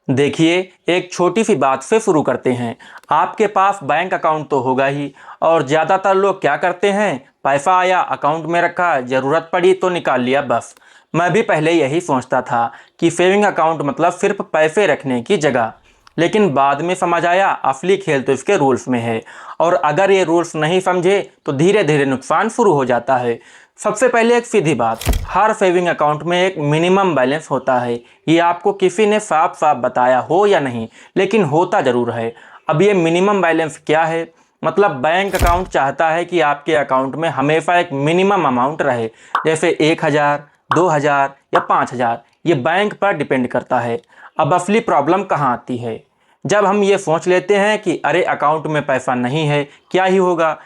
देखिए, एक छोटी सी बात से शुरू करते हैं। आपके पास बैंक अकाउंट तो होगा ही, और ज़्यादातर लोग क्या करते हैं, पैसा आया अकाउंट में रखा, ज़रूरत पड़ी तो निकाल लिया बस। मैं भी पहले यही सोचता था कि सेविंग अकाउंट मतलब सिर्फ पैसे रखने की जगह। लेकिन बाद में समझ आया असली खेल तो इसके रूल्स में है, और अगर ये रूल्स नहीं समझे तो धीरे धीरे नुकसान शुरू हो जाता है। सबसे पहले एक सीधी बात, हर सेविंग अकाउंट में एक मिनिमम बैलेंस होता है। ये आपको किसी ने साफ साफ बताया हो या नहीं, लेकिन होता ज़रूर है। अब ये मिनिमम बैलेंस क्या है? मतलब बैंक अकाउंट चाहता है कि आपके अकाउंट में हमेशा एक मिनिमम अमाउंट रहे, जैसे 1,000, 2,000 या 5,000। ये बैंक पर डिपेंड करता है। अब असली प्रॉब्लम कहाँ आती है? जब हम ये सोच लेते हैं कि अरे अकाउंट में पैसा नहीं है, क्या ही होगा।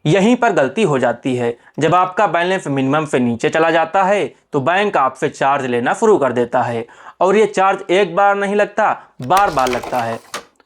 यहीं पर गलती हो जाती है। जब आपका बैलेंस मिनिमम से नीचे चला जाता है तो बैंक आपसे चार्ज लेना शुरू कर देता है, और ये चार्ज एक बार नहीं लगता, बार बार लगता है।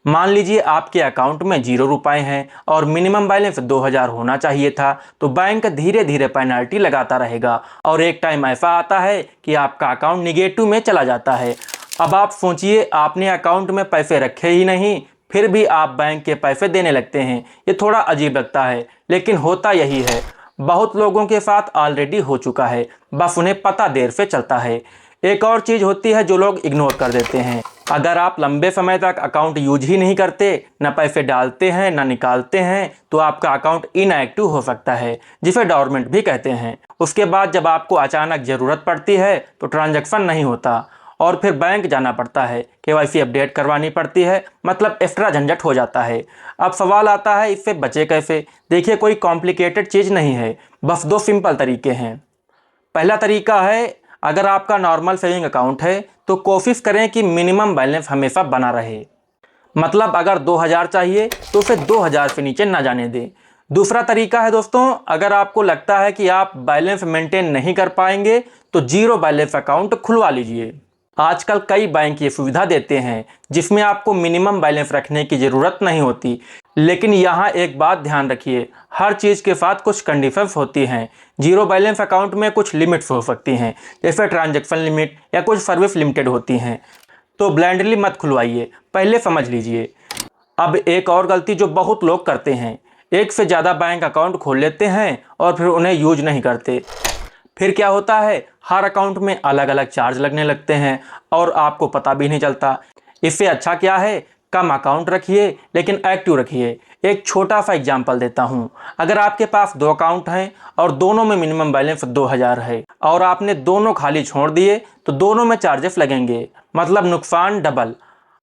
मान लीजिए आपके अकाउंट में 0 रुपए हैं और मिनिमम बैलेंस 2,000 होना चाहिए था, तो बैंक धीरे धीरे पेनल्टी लगाता रहेगा, और एक टाइम ऐसा आता है कि आपका अकाउंट निगेटिव में चला जाता है। अब आप सोचिए, आपने अकाउंट में पैसे रखे ही नहीं, फिर भी आप बैंक के पैसे देने लगते हैं। ये थोड़ा अजीब लगता है, लेकिन होता यही है। बहुत लोगों के साथ ऑलरेडी हो चुका है, बस उन्हें पता देर से चलता है। एक और चीज़ होती है जो लोग इग्नोर कर देते हैं। अगर आप लंबे समय तक अकाउंट यूज ही नहीं करते, न पैसे डालते हैं न निकालते हैं, तो आपका अकाउंट इनएक्टिव हो सकता है, जिसे डॉर्मेंट भी कहते हैं। उसके बाद जब आपको अचानक ज़रूरत पड़ती है तो ट्रांजैक्शन नहीं होता, और फिर बैंक जाना पड़ता है, केवाईसी अपडेट करवानी पड़ती है, मतलब एक्स्ट्रा झंझट हो जाता है। अब सवाल आता है, इससे बचे कैसे? देखिए, कोई कॉम्प्लिकेटेड चीज़ नहीं है, बस 2 सिंपल तरीके हैं। पहला तरीका है, अगर आपका नॉर्मल सेविंग अकाउंट है तो कोशिश करें कि मिनिमम बैलेंस हमेशा बना रहे। मतलब अगर 2,000 चाहिए तो उसे 2,000 से नीचे ना जाने दें। दूसरा तरीका है दोस्तों, अगर आपको लगता है कि आप बैलेंस मेंटेन नहीं कर पाएंगे तो जीरो बैलेंस अकाउंट खुलवा लीजिए। आजकल कई बैंक ये सुविधा देते हैं जिसमें आपको मिनिमम बैलेंस रखने की ज़रूरत नहीं होती। लेकिन यहाँ एक बात ध्यान रखिए, हर चीज़ के साथ कुछ कंडीशंस होती हैं। जीरो बैलेंस अकाउंट में कुछ लिमिट्स हो सकती हैं, जैसे ट्रांजैक्शन लिमिट या कुछ सर्विस लिमिटेड होती हैं। तो ब्लाइंडली मत खुलवाइए, पहले समझ लीजिए। अब एक और गलती जो बहुत लोग करते हैं, एक से ज़्यादा बैंक अकाउंट खोल लेते हैं और फिर उन्हें यूज नहीं करते। फिर क्या होता है, हर अकाउंट में अलग अलग चार्ज लगने लगते हैं और आपको पता भी नहीं चलता। इससे अच्छा क्या है, कम अकाउंट रखिए लेकिन एक्टिव रखिए। एक छोटा सा एग्जांपल देता हूं, अगर आपके पास 2 अकाउंट हैं और दोनों में मिनिमम बैलेंस 2,000 है और आपने दोनों खाली छोड़ दिए, तो दोनों में चार्जेस लगेंगे, मतलब नुकसान डबल।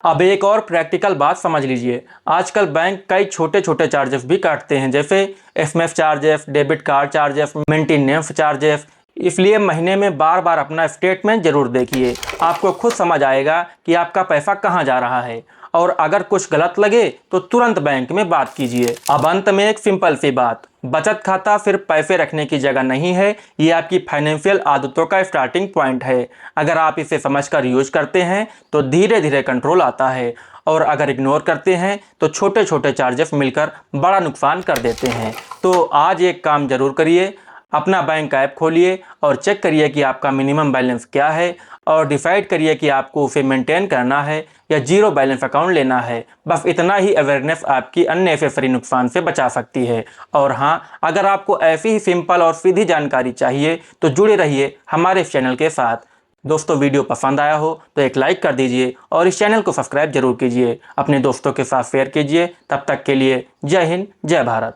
अब एक और प्रैक्टिकल बात समझ लीजिए, आजकल बैंक कई छोटे छोटे चार्जेस भी काटते हैं, जैसे SMS charges, debit card charges, maintenance charges. इसलिए महीने में बार बार अपना स्टेटमेंट जरूर देखिए, आपको खुद समझ आएगा कि आपका पैसा कहाँ जा रहा है, और अगर कुछ गलत लगे तो तुरंत बैंक में बात कीजिए। अब अंत में एक सिंपल सी बात, बचत खाता सिर्फ पैसे रखने की जगह नहीं है, ये आपकी फाइनेंशियल आदतों का स्टार्टिंग पॉइंट है। अगर आप इसे समझकर यूज करते हैं तो धीरे धीरे कंट्रोल आता है, और अगर इग्नोर करते हैं तो छोटे छोटे चार्जेस मिलकर बड़ा नुकसान कर देते हैं। तो आज एक काम जरूर करिए, अपना बैंक ऐप खोलिए और चेक करिए कि आपका मिनिमम बैलेंस क्या है, और डिसाइड करिए कि आपको उसे मेंटेन करना है या जीरो बैलेंस अकाउंट लेना है। बस इतना ही अवेयरनेस आपकी अननेसेसरी नुकसान से बचा सकती है। और हाँ, अगर आपको ऐसी ही सिंपल और सीधी जानकारी चाहिए तो जुड़े रहिए हमारे इस चैनल के साथ। दोस्तों, वीडियो पसंद आया हो तो एक लाइक कर दीजिए और इस चैनल को सब्सक्राइब जरूर कीजिए, अपने दोस्तों के साथ शेयर कीजिए। तब तक के लिए जय हिंद, जय भारत।